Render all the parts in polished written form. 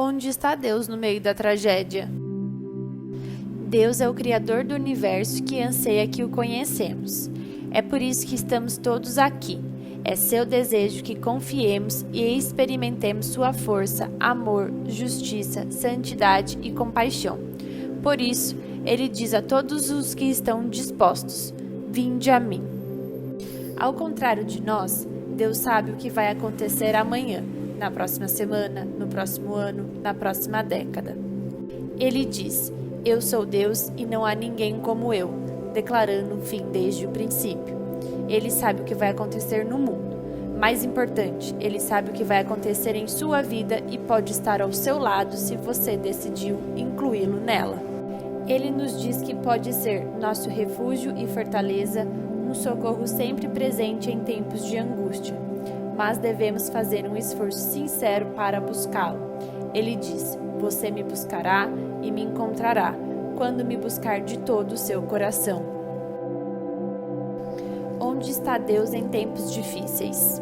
Onde está Deus no meio da tragédia? Deus é o Criador do universo que anseia que o conhecemos. É por isso que estamos todos aqui. É seu desejo que confiemos e experimentemos sua força, amor, justiça, santidade e compaixão. Por isso, ele diz a todos os que estão dispostos: vinde a mim. Ao contrário de nós, Deus sabe o que vai acontecer amanhã, na próxima semana, no próximo ano, na próxima década. Ele diz: eu sou Deus e não há ninguém como eu, declarando o fim desde o princípio. Ele sabe o que vai acontecer no mundo. Mais importante, ele sabe o que vai acontecer em sua vida e pode estar ao seu lado se você decidiu incluí-lo nela. Ele nos diz que pode ser nosso refúgio e fortaleza, um socorro sempre presente em tempos de angústia. Mas devemos fazer um esforço sincero para buscá-lo. Ele diz: você me buscará e me encontrará, quando me buscar de todo o seu coração. Onde está Deus em tempos difíceis?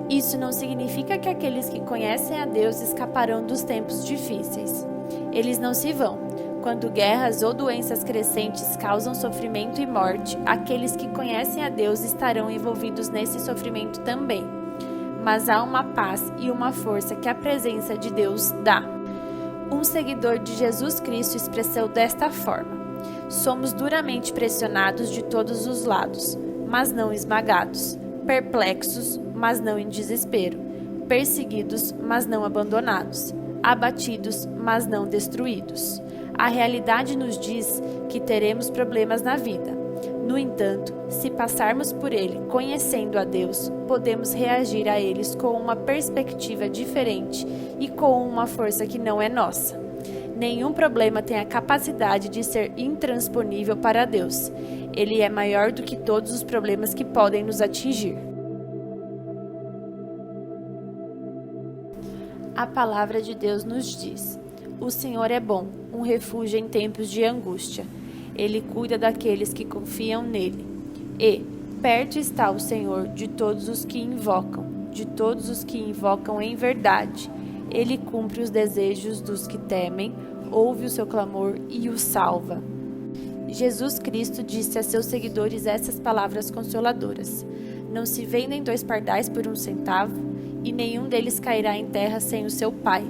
Isso não significa que aqueles que conhecem a Deus escaparão dos tempos difíceis. Eles não se vão. Quando guerras ou doenças crescentes causam sofrimento e morte, aqueles que conhecem a Deus estarão envolvidos nesse sofrimento também. Mas há uma paz e uma força que a presença de Deus dá. Um seguidor de Jesus Cristo expressou desta forma: somos duramente pressionados de todos os lados, mas não esmagados, perplexos, mas não em desespero, perseguidos, mas não abandonados, abatidos, mas não destruídos. A realidade nos diz que teremos problemas na vida. No entanto, se passarmos por ele conhecendo a Deus, podemos reagir a eles com uma perspectiva diferente e com uma força que não é nossa. Nenhum problema tem a capacidade de ser intransponível para Deus. Ele é maior do que todos os problemas que podem nos atingir. A palavra de Deus nos diz: o Senhor é bom, um refúgio em tempos de angústia. Ele cuida daqueles que confiam nele. E perto está o Senhor de todos os que invocam em verdade. Ele cumpre os desejos dos que temem, ouve o seu clamor e o salva. Jesus Cristo disse a seus seguidores essas palavras consoladoras: não se vendem 2 pardais por 1 centavo, e nenhum deles cairá em terra sem o seu Pai.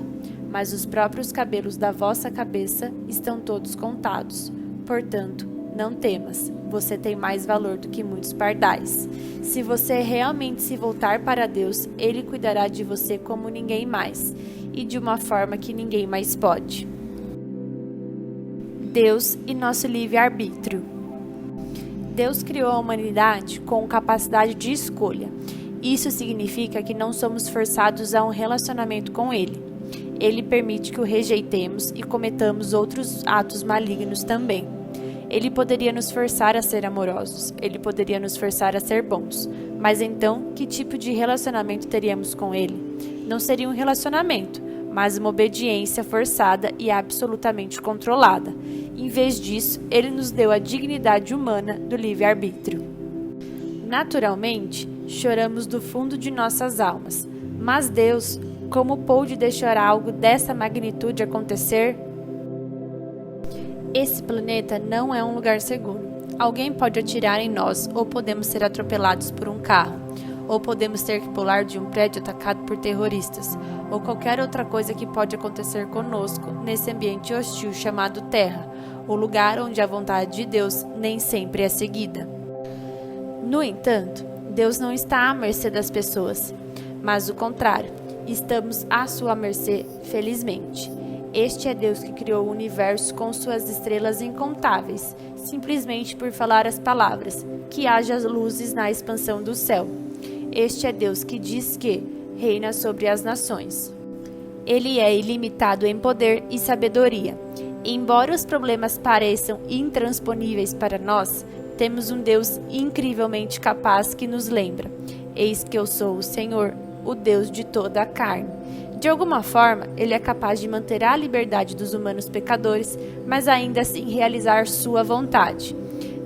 Mas os próprios cabelos da vossa cabeça estão todos contados. Portanto, não temas, você tem mais valor do que muitos pardais. Se você realmente se voltar para Deus, Ele cuidará de você como ninguém mais, e de uma forma que ninguém mais pode. Deus e nosso livre-arbítrio. Deus criou a humanidade com capacidade de escolha. Isso significa que não somos forçados a um relacionamento com Ele. Ele permite que o rejeitemos e cometamos outros atos malignos também. Ele poderia nos forçar a ser amorosos, ele poderia nos forçar a ser bons, mas então, que tipo de relacionamento teríamos com ele? Não seria um relacionamento, mas uma obediência forçada e absolutamente controlada. Em vez disso, ele nos deu a dignidade humana do livre-arbítrio. Naturalmente, choramos do fundo de nossas almas, mas Deus, como pôde deixar algo dessa magnitude acontecer? Esse planeta não é um lugar seguro. Alguém pode atirar em nós, ou podemos ser atropelados por um carro, ou podemos ter que pular de um prédio atacado por terroristas, ou qualquer outra coisa que pode acontecer conosco nesse ambiente hostil chamado Terra, o lugar onde a vontade de Deus nem sempre é seguida. No entanto, Deus não está à mercê das pessoas, mas o contrário. Estamos à sua mercê, felizmente. Este é Deus que criou o universo com suas estrelas incontáveis, simplesmente por falar as palavras, que haja luzes na expansão do céu. Este é Deus que diz que reina sobre as nações. Ele é ilimitado em poder e sabedoria. Embora os problemas pareçam intransponíveis para nós, temos um Deus incrivelmente capaz que nos lembra: eis que eu sou o Senhor, o Deus de toda a carne. De alguma forma, ele é capaz de manter a liberdade dos humanos pecadores, mas ainda assim realizar sua vontade.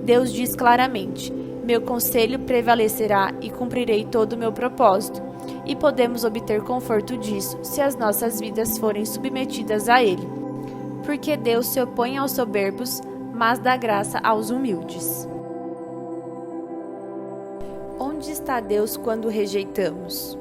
Deus diz claramente: meu conselho prevalecerá e cumprirei todo o meu propósito. e podemos obter conforto disso se as nossas vidas forem submetidas a Ele. Porque Deus se opõe aos soberbos, mas dá graça aos humildes. Onde está Deus quando o rejeitamos?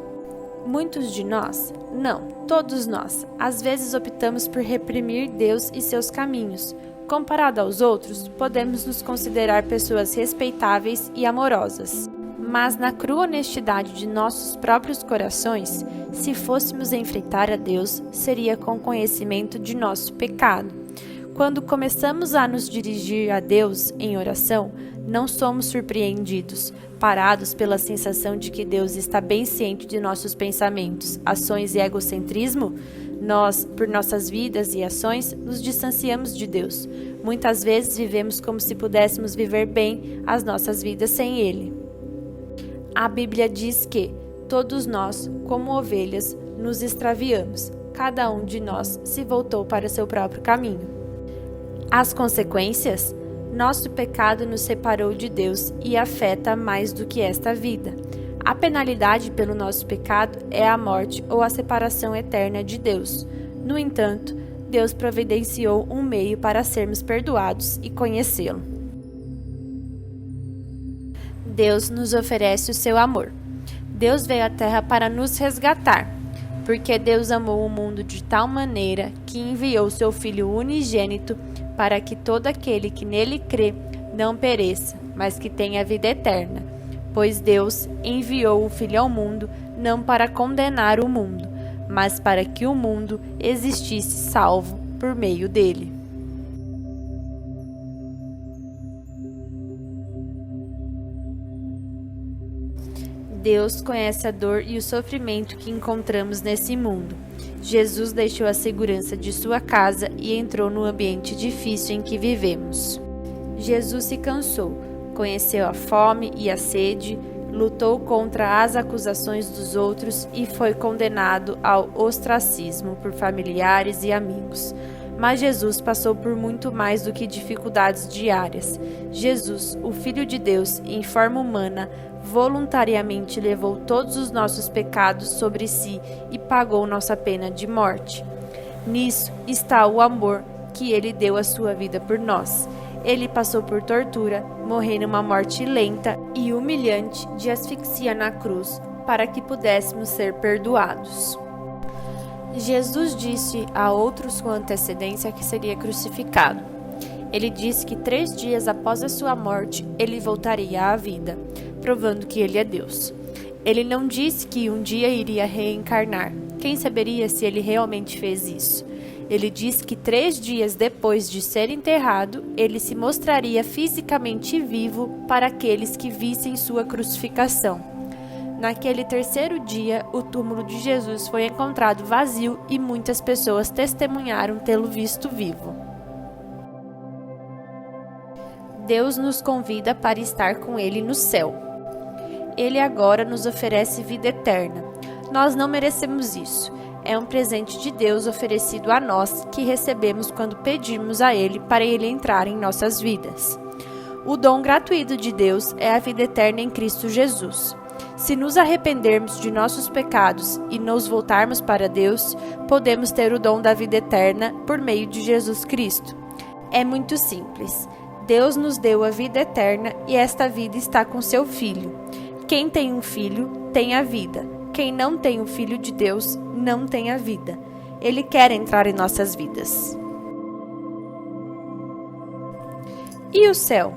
Muitos de nós, não, todos nós, às vezes optamos por reprimir Deus e seus caminhos. Comparado aos outros, podemos nos considerar pessoas respeitáveis e amorosas. Mas na crua honestidade de nossos próprios corações, se fôssemos enfrentar a Deus, seria com conhecimento de nosso pecado. Quando começamos a nos dirigir a Deus em oração, não somos surpreendidos, parados pela sensação de que Deus está bem ciente de nossos pensamentos, ações e egocentrismo. Nós, por nossas vidas e ações, nos distanciamos de Deus. Muitas vezes vivemos como se pudéssemos viver bem as nossas vidas sem Ele. A Bíblia diz que todos nós, como ovelhas, nos extraviamos. Cada um de nós se voltou para seu próprio caminho. As consequências? Nosso pecado nos separou de Deus e afeta mais do que esta vida. A penalidade pelo nosso pecado é a morte ou a separação eterna de Deus. No entanto, Deus providenciou um meio para sermos perdoados e conhecê-lo. Deus nos oferece o seu amor. Deus veio à Terra para nos resgatar, porque Deus amou o mundo de tal maneira que enviou seu Filho unigênito para que todo aquele que nele crê não pereça, mas que tenha vida eterna. Pois Deus enviou o Filho ao mundo não para condenar o mundo, mas para que o mundo existisse salvo por meio dele. Deus conhece a dor e o sofrimento que encontramos nesse mundo. Jesus deixou a segurança de sua casa e entrou no ambiente difícil em que vivemos. Jesus se cansou, conheceu a fome e a sede, lutou contra as acusações dos outros e foi condenado ao ostracismo por familiares e amigos. Mas Jesus passou por muito mais do que dificuldades diárias. Jesus, o Filho de Deus, em forma humana, voluntariamente levou todos os nossos pecados sobre si e pagou nossa pena de morte. Nisso está o amor que Ele deu a sua vida por nós. Ele passou por tortura, morrendo uma morte lenta e humilhante de asfixia na cruz, para que pudéssemos ser perdoados. Jesus disse a outros com antecedência que seria crucificado. Ele disse que 3 dias após a sua morte, ele voltaria à vida, provando que ele é Deus. Ele não disse que um dia iria reencarnar. Quem saberia se ele realmente fez isso? Ele disse que 3 dias depois de ser enterrado, ele se mostraria fisicamente vivo para aqueles que vissem sua crucificação. Naquele 3º dia, o túmulo de Jesus foi encontrado vazio e muitas pessoas testemunharam tê-lo visto vivo. Deus nos convida para estar com Ele no céu. Ele agora nos oferece vida eterna. Nós não merecemos isso. É um presente de Deus oferecido a nós que recebemos quando pedimos a Ele para Ele entrar em nossas vidas. O dom gratuito de Deus é a vida eterna em Cristo Jesus. Se nos arrependermos de nossos pecados e nos voltarmos para Deus, podemos ter o dom da vida eterna por meio de Jesus Cristo. É muito simples. Deus nos deu a vida eterna e esta vida está com seu Filho. Quem tem um filho, tem a vida. Quem não tem o Filho de Deus, não tem a vida. Ele quer entrar em nossas vidas. E o céu?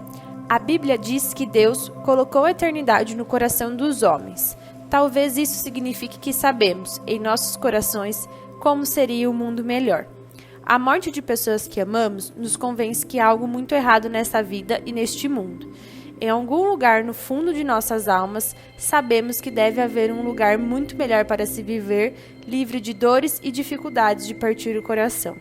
A Bíblia diz que Deus colocou a eternidade no coração dos homens. Talvez isso signifique que sabemos, em nossos corações, como seria um mundo melhor. A morte de pessoas que amamos nos convence que há algo muito errado nessa vida e neste mundo. Em algum lugar no fundo de nossas almas, sabemos que deve haver um lugar muito melhor para se viver, livre de dores e dificuldades de partir o coração.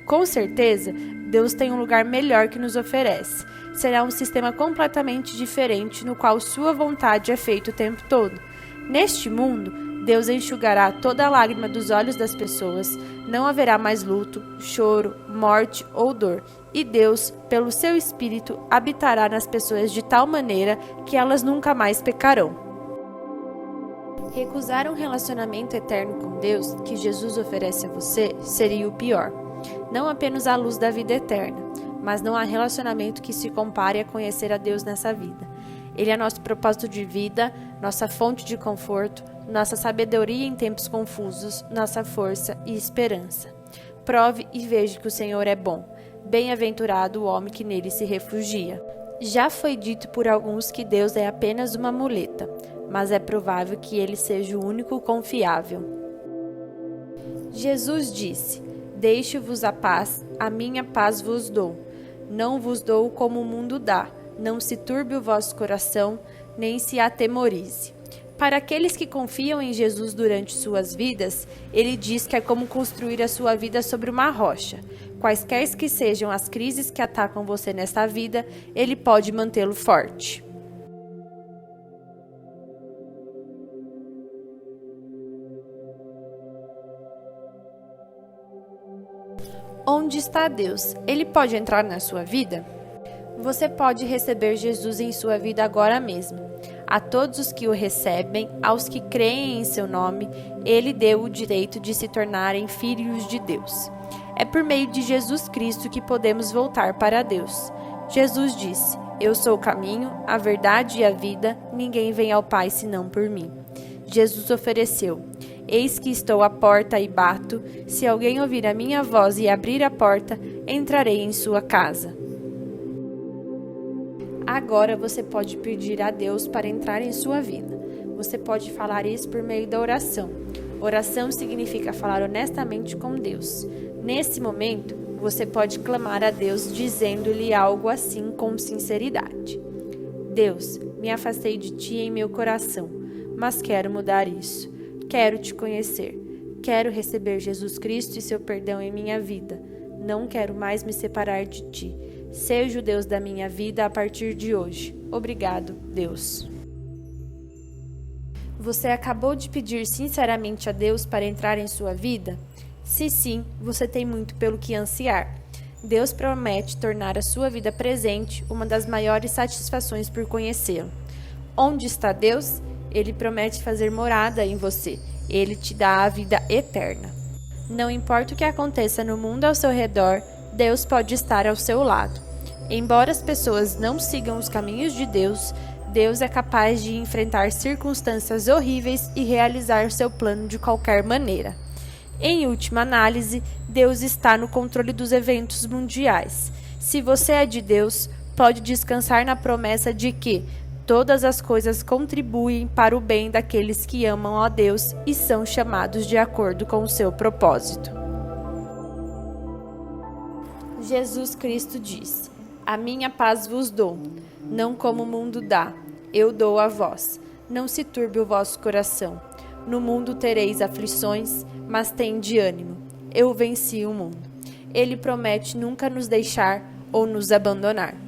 Com certeza, Deus tem um lugar melhor que nos oferece. Será um sistema completamente diferente no qual sua vontade é feita o tempo todo. Neste mundo, Deus enxugará toda a lágrima dos olhos das pessoas, não haverá mais luto, choro, morte ou dor. E Deus, pelo seu Espírito, habitará nas pessoas de tal maneira que elas nunca mais pecarão. Recusar um relacionamento eterno com Deus que Jesus oferece a você seria o pior. Não apenas à luz da vida eterna, mas não há relacionamento que se compare a conhecer a Deus nessa vida. Ele é nosso propósito de vida, nossa fonte de conforto, nossa sabedoria em tempos confusos, nossa força e esperança. Prove e veja que o Senhor é bom. Bem-aventurado o homem que nele se refugia. Já foi dito por alguns que Deus é apenas uma muleta, mas é provável que ele seja o único confiável. Jesus disse: Deixo-vos a paz, a minha paz vos dou. Não vos dou como o mundo dá. Não se turbe o vosso coração, nem se atemorize. Para aqueles que confiam em Jesus durante suas vidas, ele diz que é como construir a sua vida sobre uma rocha. Quaisquer que sejam as crises que atacam você nesta vida, ele pode mantê-lo forte. Onde está Deus? Ele pode entrar na sua vida? Você pode receber Jesus em sua vida agora mesmo. A todos os que o recebem, aos que creem em seu nome, ele deu o direito de se tornarem filhos de Deus. É por meio de Jesus Cristo que podemos voltar para Deus. Jesus disse: Eu sou o caminho, a verdade e a vida, ninguém vem ao Pai senão por mim. Jesus ofereceu: Eis que estou à porta e bato. Se alguém ouvir a minha voz e abrir a porta, entrarei em sua casa. Agora você pode pedir a Deus para entrar em sua vida. Você pode falar isso por meio da oração. Oração significa falar honestamente com Deus. Nesse momento, você pode clamar a Deus dizendo-lhe algo assim com sinceridade. Deus, me afastei de ti em meu coração, mas quero mudar isso. Quero te conhecer. Quero receber Jesus Cristo e seu perdão em minha vida. Não quero mais me separar de ti. Seja o Deus da minha vida a partir de hoje. Obrigado, Deus. Você acabou de pedir sinceramente a Deus para entrar em sua vida? Se sim, você tem muito pelo que ansiar. Deus promete tornar a sua vida presente uma das maiores satisfações por conhecê-lo. Onde está Deus? Ele promete fazer morada em você. Ele te dá a vida eterna. Não importa o que aconteça no mundo ao seu redor, Deus pode estar ao seu lado. Embora as pessoas não sigam os caminhos de Deus, Deus é capaz de enfrentar circunstâncias horríveis e realizar seu plano de qualquer maneira. Em última análise, Deus está no controle dos eventos mundiais. Se você é de Deus, pode descansar na promessa de que todas as coisas contribuem para o bem daqueles que amam a Deus e são chamados de acordo com o seu propósito. Jesus Cristo diz: A minha paz vos dou, não como o mundo dá, eu dou a vós. Não se turbe o vosso coração. No mundo tereis aflições, mas tende ânimo. Eu venci o mundo. Ele promete nunca nos deixar ou nos abandonar.